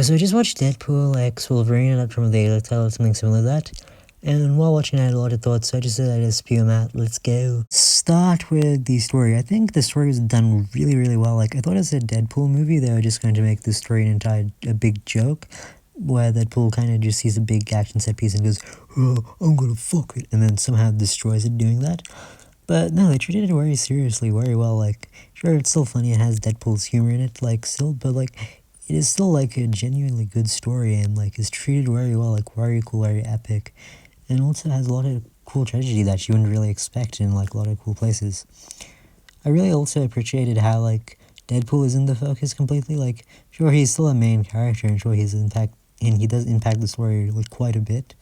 So I just watched Deadpool X Wolverine, not from the daily title, something similar to that. And while watching, I had a lot of thoughts, so I just said I'd just spew them out. Let's go. Start with the story. I think the story was done really, really well. Like, I thought as a Deadpool movie, they were just going to make the story a big joke, where Deadpool kind of just sees a big action set piece and goes, "Oh, I'm gonna fuck it," and then somehow destroys it doing that. But no, they treated it very seriously, very well. Like, sure, it's still funny, it has Deadpool's humor in it, like, still, but like, it is still like a genuinely good story and like is treated very well, like very cool, very epic, and also has a lot of cool tragedy that you wouldn't really expect in like a lot of cool places. I really also appreciated how like Deadpool is in the focus completely. Like, sure, he's still a main character, and sure, he does impact the story like quite a bit,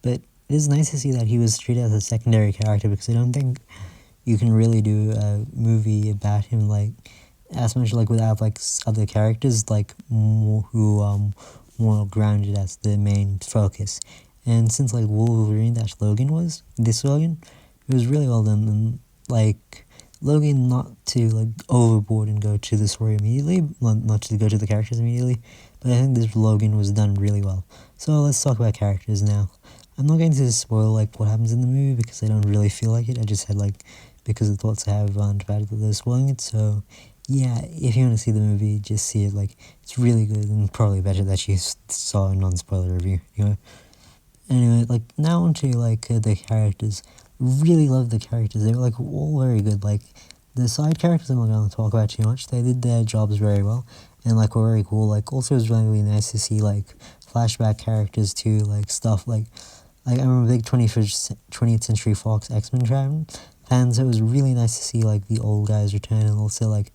but it is nice to see that he was treated as a secondary character, because I don't think you can really do a movie about him like as much like without like other characters like more grounded as the main focus. And since like Wolverine that Logan was this Logan, it was really well done, and like Logan not to like overboard and go to the story immediately, not to go to the characters immediately, but I think this Logan was done really well. So let's talk about characters now. I'm not going to spoil like what happens in the movie because I don't really feel like it. I just had like, because the thoughts I have aren't about it, they're spoiling it. So yeah, if you want to see the movie, just see it. Like, it's really good, and probably better that you saw a non-spoiler review. Anyway, like now onto like the characters. Really love the characters. They were like all very good. Like the side characters, I'm not going to talk about too much. They did their jobs very well, and like were very cool. Like also, it was really nice to see like flashback characters too. Like stuff like I'm a big 20th Century Fox X-Men fan, so it was really nice to see like the old guys return, and also like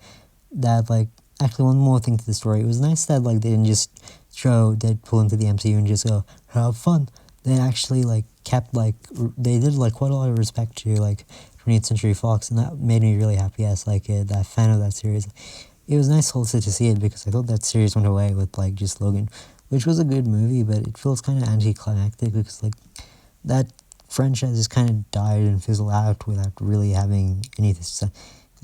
that like actually one more thing to the story. It was nice that like they didn't just throw Deadpool into the MCU and just go have fun. They actually like kept like they did like quite a lot of respect to like 20th Century Fox, and that made me really happy as like that fan of that series. It was nice also to see it, because I thought that series went away with like just Logan, which was a good movie, but it feels kind of anticlimactic because like that franchise just kind of died and fizzled out without really having anything.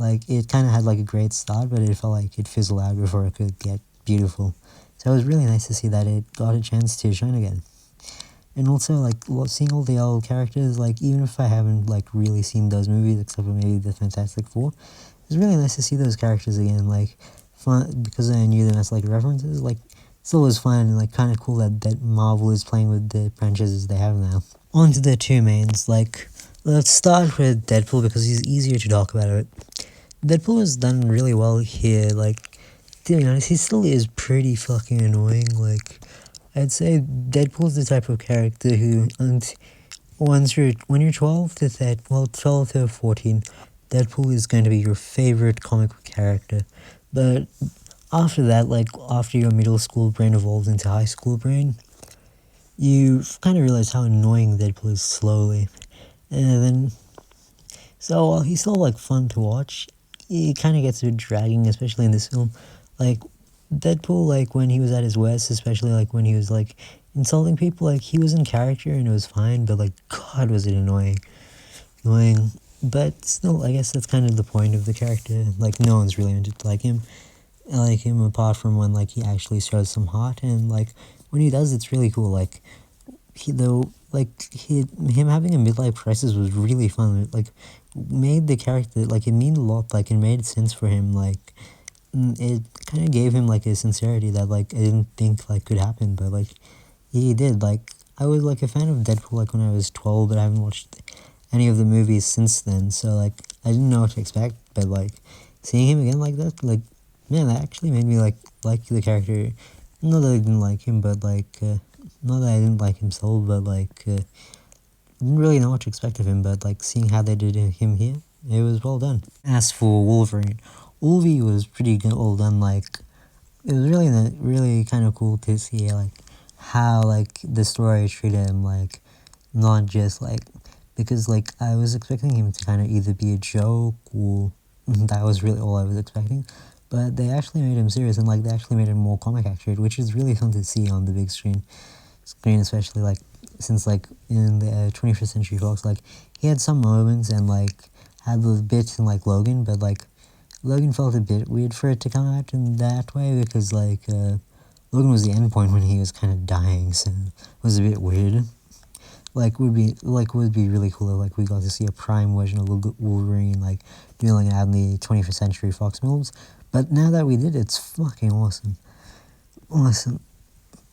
Like, it kind of had like a great start, but it felt like it fizzled out before it could get beautiful. So it was really nice to see that it got a chance to shine again. And also, like, seeing all the old characters, like, even if I haven't, like, really seen those movies, except for maybe the Fantastic Four, it was really nice to see those characters again, like, fun, because I knew them as, like, references, like, still was fun, and, like, kind of cool that Marvel is playing with the franchises they have now. On to the two mains, like, let's start with Deadpool, because he's easier to talk about it. Deadpool has done really well here, like, to be honest, he still is pretty fucking annoying, like, I'd say Deadpool's the type of character who, when you're 12 to 14, Deadpool is going to be your favorite comic book character. But after that, like after your middle school brain evolves into high school brain, you kind of realize how annoying Deadpool is slowly. And then, so while he's still like fun to watch, it kind of gets a bit dragging, especially in this film. Like, Deadpool, like, when he was at his worst, especially, like, when he was, like, insulting people, like, he was in character and it was fine, but, like, God, was it annoying. Annoying. But still, I guess that's kind of the point of the character. Like, no one's really into like him. Like him, apart from when, like, he actually shows some heart, and, like, when he does, it's really cool. Like, him having a midlife crisis was really fun. It, like, made the character, like, it meant a lot. Like, it made sense for him, like, it kind of gave him like a sincerity that like I didn't think like could happen, but like he did. Like, I was like a fan of Deadpool like when I was 12, but I haven't watched any of the movies since then, so like I didn't know what to expect. But like seeing him again like that, like, man, that actually made me like the character. Not that I didn't like him, but like not that I didn't like himself, but like didn't really know what to expect of him. But like seeing how they did him here, it was well done. As for Wolverine, Wolvie was pretty good, well done. Like, it was really kind of cool to see like how like the story treated him, like not just like, because like I was expecting him to kind of either be a joke, or that was really all I was expecting, but they actually made him serious, and like they actually made him more comic accurate, which is really fun to see on the big screen, especially like since like in the 21st Century Fox, like he had some moments and like had the bits in like Logan, but like Logan felt a bit weird for it to come out in that way, because like Logan was the end point when he was kind of dying, so it was a bit weird. Would be really cool if like we got to see a prime version of Wolverine like doing like out in the 21st Century Fox films. But now that we did, it's fucking awesome.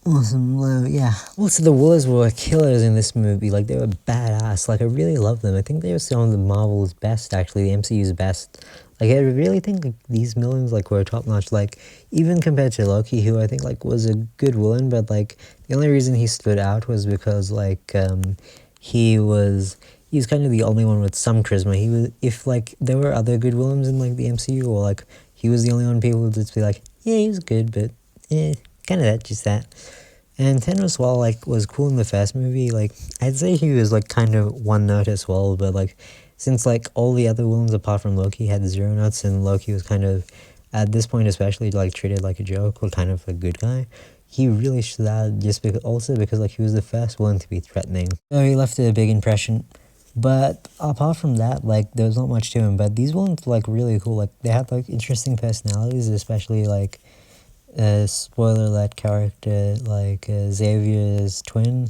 Awesome, yeah. Also, the Woolers were killers in this movie. Like, they were badass. Like, I really love them. I think they were some of the Marvel's best, actually, the MCU's best. Like, I really think like, these villains, like, were top-notch. Like, even compared to Loki, who I think, like, was a good villain, but, like, the only reason he stood out was because, like, he was kind of the only one with some charisma. He was, if, like, there were other good villains in, like, the MCU, or, like, he was the only one people would just be like, yeah, he was good, but, kind of that, just that. And Thanos, while, like, was cool in the first movie, like, I'd say he was, like, kind of one note as well, but, like, since, like, all the other villains apart from Loki had 0 notes, and Loki was kind of, at this point especially, like, treated like a joke, or kind of a good guy, he really stood out just because, also because, like, he was the first villain to be threatening. So he left a big impression. But apart from that, like, there was not much to him, but these villains were, like, really cool. Like, they had, like, interesting personalities, especially, like, spoiler alert character like Xavier's twin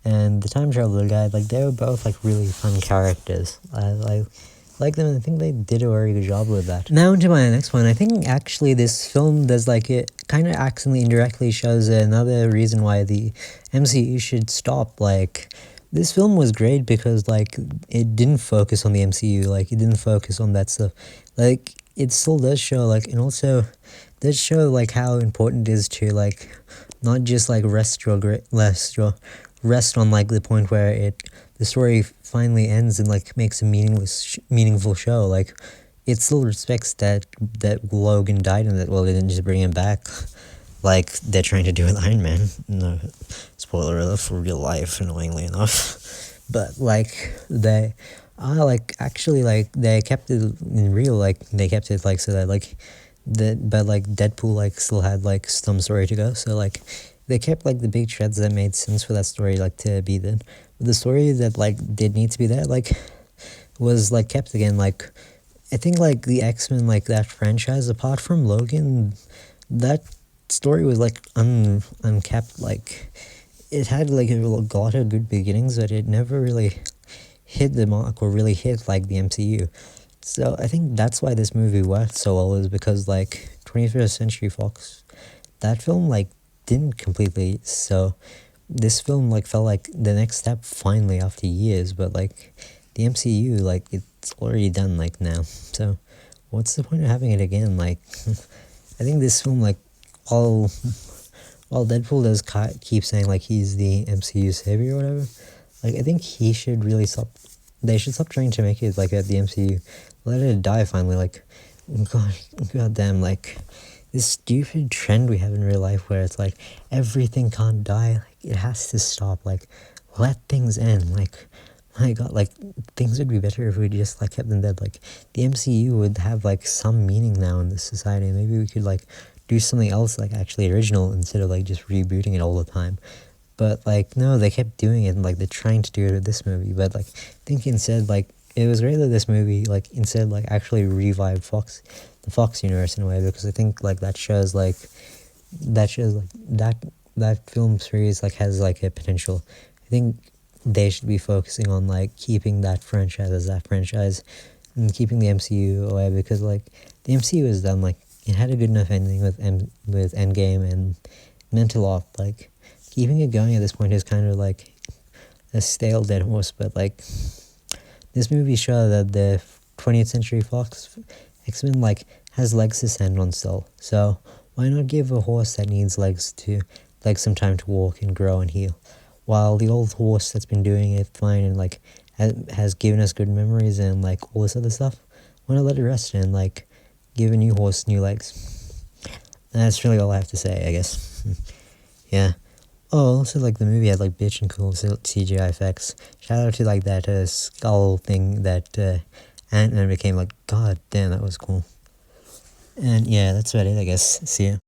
and the time traveler guy. Like, they were both like really fun characters. I like them, and I think they did a very good job with that. Now into my next one. I think actually this film does like it kind of accidentally indirectly shows another reason why the MCU should stop. Like, this film was great because like it didn't focus on the MCU, like it didn't focus on that stuff. Like, it still does show like, and also does show like how important it is to like not just like rest on like the point where the story finally ends and like makes a meaningful show. Like, it still respects that Logan died and that, well, they didn't just bring him back like they're trying to do with Iron Man. No, spoiler alert for real life, annoyingly enough. But like they actually like they kept it in real, like they kept it like so that like but like Deadpool like still had like some story to go, so like they kept like the big threads that made sense for that story like to be there. But the story that like did need to be there like was like kept again. Like, I think like the X-Men, like that franchise, apart from Logan, that story was like unkept. Like, it had like a lot of good beginnings, but it never really hit the mark or really hit like the MCU. So I think that's why this movie worked so well, is because like 21st Century Fox, that film like didn't completely. So this film like felt like the next step finally after years, but like the MCU, like it's already done like now. So what's the point of having it again? Like, I think this film like while Deadpool does keep saying like he's the MCU savior or whatever, like I think he should really stop. They should stop trying to make it like at the MCU. Let it die finally. Like, god damn, like this stupid trend we have in real life where it's like everything can't die. Like, it has to stop. Like, let things end. Like, my god, like things would be better if we just like kept them dead. Like, the MCU would have like some meaning now in this society. Maybe we could like do something else like actually original instead of like just rebooting it all the time. But like no, they kept doing it, and like they're trying to do it with this movie. But like I think instead, like it was great that this movie like instead like actually revived the Fox universe in a way, because I think like that shows like that film series like has like a potential. I think they should be focusing on like keeping that franchise as that franchise and keeping the MCU away, because like the MCU is done. Like, it had a good enough ending with Endgame, and meant a lot. Like, keeping it going at this point is kind of like a stale dead horse. But like this movie show that the 20th Century Fox X-Men like has legs to stand on still. So why not give a horse that needs legs some time to walk and grow and heal, while the old horse that's been doing it fine and like has given us good memories and like all this other stuff, why not let it rest and like give a new horse new legs? That's really all I have to say, I guess. Yeah. Oh, also like the movie had like bitch and cool CGI effects. Shout out to like that skull thing that Ant-Man became. Like, god damn, that was cool. And yeah, that's about it, I guess. See ya.